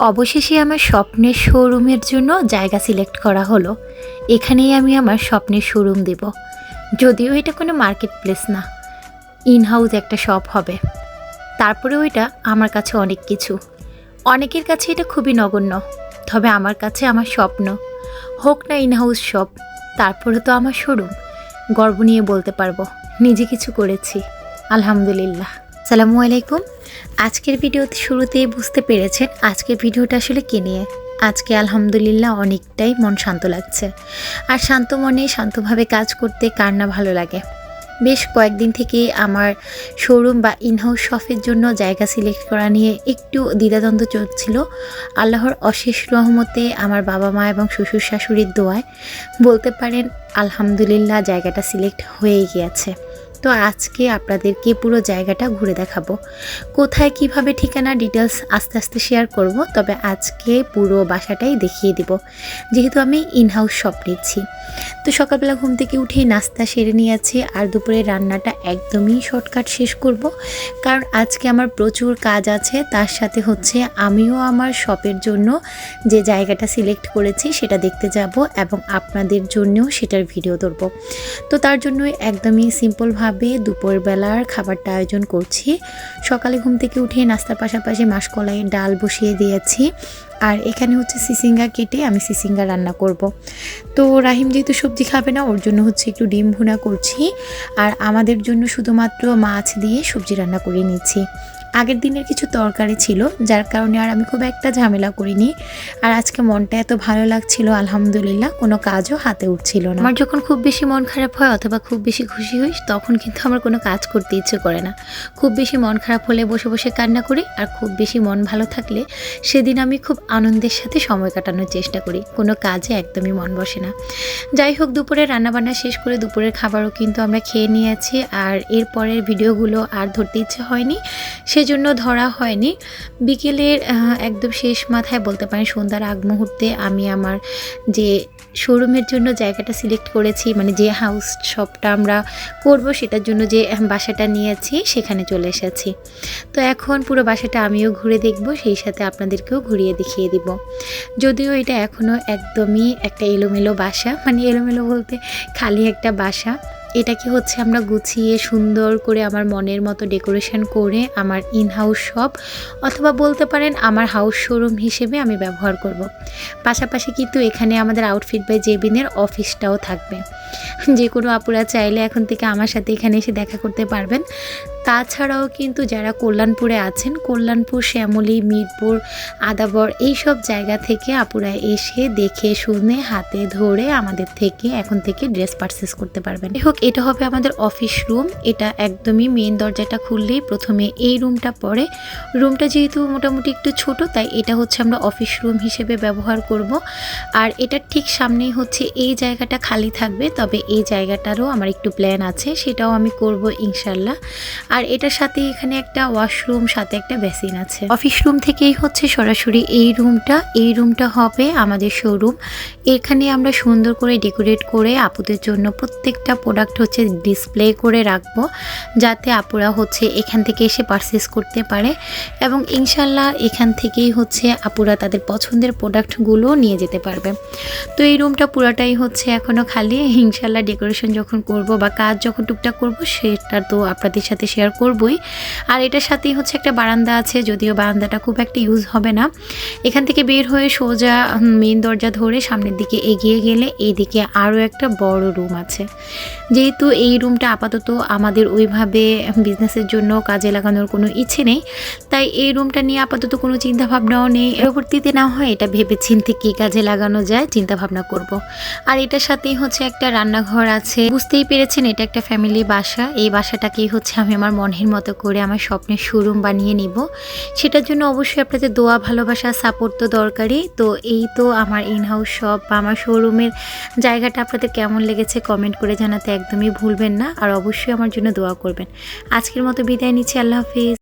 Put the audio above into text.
অবশেষে আমার স্বপ্নের শোরুমের জন্য জায়গা সিলেক্ট করা হলো। এখানেই আমি আমার স্বপ্নের শোরুম দেব। যদিও এটা কোনো মার্কেট প্লেস না, ইন হাউস একটা শপ হবে। তারপরেও এটা আমার কাছে অনেক কিছু। অনেকের কাছে এটা খুবই নগণ্য, তবে আমার কাছে আমার স্বপ্ন। হোক না ইন হাউস শপ, তারপরে তো আমার শোরুম। গর্ব নিয়ে বলতে পারবো নিজে কিছু করেছি, আলহামদুলিল্লাহ। আসসালামু আলাইকুম। আজকের ভিডিওতে শুরুতেই বুঝতে পেরেছেন আজকের ভিডিওটা আসলে কে নিয়ে। আজকে আলহামদুলিল্লাহ অনেকটাই মন শান্ত লাগছে। আর শান্ত মনে শান্তভাবে কাজ করতে কার না ভালো লাগে। বেশ কয়েকদিন থেকে আমার শোরুম বা ইনহাউস শপের জন্য জায়গা সিলেক্ট করা নিয়ে একটু দ্বিধাদ্বন্দ্ব চলছিল। আল্লাহর অশেষ রহমতে আমার বাবা মা এবং শ্বশুর শাশুড়ির দোয়ায় বলতে পারেন আলহামদুলিল্লাহ জায়গাটা সিলেক্ট হয়ে গিয়েছে। তো আজকে আপনাদেরকে পুরো জায়গাটা ঘুরে দেখাবো। কোথায় কিভাবে ঠিকানা ডিটেলস আস্তে আস্তে শেয়ার করব, তবে আজকে পুরো বাসাটাই দেখিয়ে দিব, যেহেতু আমি ইনহাউস শপ নিচ্ছি। তো সকালবেলা ঘুম থেকে উঠেই নাস্তা সেরে নিয়েছি, আর দুপুরে রান্নাটা একদমই শর্টকাট শেষ করব, কারণ আজকে আমার প্রচুর কাজ আছে। তার সাথে হচ্ছে আমিও আমার শপের জন্য যে জায়গাটা সিলেক্ট করেছি সেটা দেখতে যাব এবং আপনাদের জন্যও সেটার ভিডিও ধরব। তো তার জন্য একদমই সিম্পলভাবে দুপুরবেলার খাবারটা আয়োজন করছি। সকালে ঘুম থেকে উঠে নাস্তার পাশাপাশি মাসকলাইয়ের ডাল বসিয়ে দিয়েছি, আর এখানে হচ্ছে সিসিঙ্গা কেটে আমি সিসিঙ্গা রান্না করব। তো রাহিম যেহেতু সবজি খাবে না, ওর জন্য হচ্ছে একটু ডিম ভুনা করছি, আর আমাদের জন্য শুধুমাত্র মাছ দিয়ে সবজি রান্না করে নিচ্ছি। আগের দিনের কিছু তরকারি ছিল, যার কারণে আর আমি খুব একটা ঝামেলা করিনি। আর আজকে মনটা এত ভালো লাগছিল, আলহামদুলিল্লাহ কোনো কাজও হাতে উঠছিল না। আমার যখন খুব বেশি মন খারাপ হয় অথবা খুব বেশি খুশি হই, তখন কিন্তু আমার কোনো কাজ করতে ইচ্ছে করে না। খুব বেশি মন খারাপ হলে বসে বসে কান্না করি, আর খুব বেশি মন ভালো থাকলে সেদিন আমি খুব আনন্দের সাথে সময় কাটানোর চেষ্টা করি। কোনো কাজে একদমই মন বসে না। যাই হোক, দুপুরে রান্নাবান্না শেষ করে দুপুরের খাবারও কিন্তু আমরা খেয়ে নিয়েছি, আর এরপরের ভিডিওগুলো আর ধরতে ইচ্ছে হয়নি, সেজন্য ধরা হয়নি। বিকেলের একদম শেষ মাথায় বলতে পারেন সন্ধ্যার আগ মুহূর্তে আমি আমার যে শোরুমের জন্য জায়গাটা সিলেক্ট করেছি, মানে যে হাউস শপটা আমরা করব সেটার জন্য যে বাসাটা নিয়েছি সেখানে চলে এসেছি। তো এখন পুরো বাসাটা আমিও ঘুরে দেখব, সেই সাথে আপনাদেরকেও ঘুরিয়ে দেখিয়ে দিব। যদিও এটা এখনও একদমই একটা এলোমেলো বাসা, মানে এলোমেলো বলতে খালি একটা বাসা। এটাকে হচ্ছে আমরা গুছিয়ে সুন্দর করে আমার মনের মতো ডেকোরেশন করে আমার ইনহাউস শপ অথবা বলতে পারেন আমার হাউস শোরুম হিসেবে আমি ব্যবহার করব। পাশাপাশি কিন্তু এখানে আমাদের আউটফিট বাই জেবিনের অফিসটাও থাকবে। যে কোনো আপুরা চাইলে এখন থেকে আমার সাথে এখানে এসে দেখা করতে পারবেন। তাছাড়াও কিন্তু যারা কল্যাণপুরে আছেন, কল্যাণপুর, শ্যামলী, মিরপুর, আদাবর এই সব জায়গা থেকে আপুরা এসে দেখে শুনে হাতে ধরে আমাদের থেকে এখন থেকে ড্রেস পারচেস করতে পারবেন। হোক, এটা হবে আমাদের অফিস রুম। এটা একদমই মেন দরজাটা খুললেই প্রথমে এই রুমটা পড়ে। রুমটা যেহেতু মোটামুটি একটু ছোট, তাই এটা হচ্ছে আমরা অফিস রুম হিসেবে ব্যবহার করব। আর এটার ঠিক সামনেই হচ্ছে এই জায়গাটা খালি থাকবে, তবে এই জায়গাটারও আমার একটু প্ল্যান আছে, সেটাও আমি করব ইনশাল্লাহ। আর এটার সাথে এখানে একটা ওয়াশরুম, সাথে একটা বেসিন আছে। অফিস রুম থেকেই হচ্ছে সরাসরি এই রুমটা হবে আমাদের শোরুম। এখানে আমরা সুন্দর করে ডেকোরেট করে আপুদের জন্য প্রত্যেকটা প্রোডাক্ট হচ্ছে ডিসপ্লে করে রাখবো, যাতে আপুরা হচ্ছে এখান থেকে এসে পারচেস করতে পারে এবং ইনশাল্লাহ এখান থেকেই হচ্ছে আপুরা তাদের পছন্দের প্রোডাক্টগুলো নিয়ে যেতে পারবে। তো এই রুমটা পুরাটাই হচ্ছে এখনও খালি। ইনশাল্লাহ ডেকোরেশন যখন করব বা কাজ যখন টুকটাক করব সেটা তো আপনাদের সাথে শেয়ার করবই। আর এটার সাথেই হচ্ছে একটা বারান্দা আছে, যদিও বারান্দাটা খুব একটা ইউজ হবে না। এখান থেকে বের হয়ে সোজা মেন দরজা ধরে সামনের দিকে এগিয়ে গেলে এইদিকে আরও একটা বড় রুম আছে। যেহেতু এই রুমটা আপাতত আমাদের ওইভাবে বিজনেসের জন্য কাজে লাগানোর কোনো ইচ্ছে নেই, তাই এই রুমটা নিয়ে আপাতত কোনো চিন্তাভাবনাও নেই। পরবর্তীতে না হয় এটা ভেবে চিন্তে কী কাজে লাগানো যায় চিন্তাভাবনা করব। আর এটার সাথেই হচ্ছে একটা রান্নাঘর আছে। বুঝতেই পেরেছেন এটা একটা ফ্যামিলি বাসা। এই বাসাটাকেই হচ্ছে আমি আমার মনের মতো করে আমার স্বপ্নের শোরুম বানিয়ে নিব। সেটার জন্য অবশ্যই আপনাদের দোয়া, ভালোবাসা, সাপোর্ট তো দরকারি। তো এই তো আমার ইনহাউস শপ বা আমার শোরুমের জায়গাটা আপনাদের কেমন লেগেছে কমেন্ট করে জানাতে একদমই ভুলবেন না, আর অবশ্যই আমার জন্য দোয়া করবেন। আজকের মতো বিদায় নিচ্ছি, আল্লাহ হাফিজ।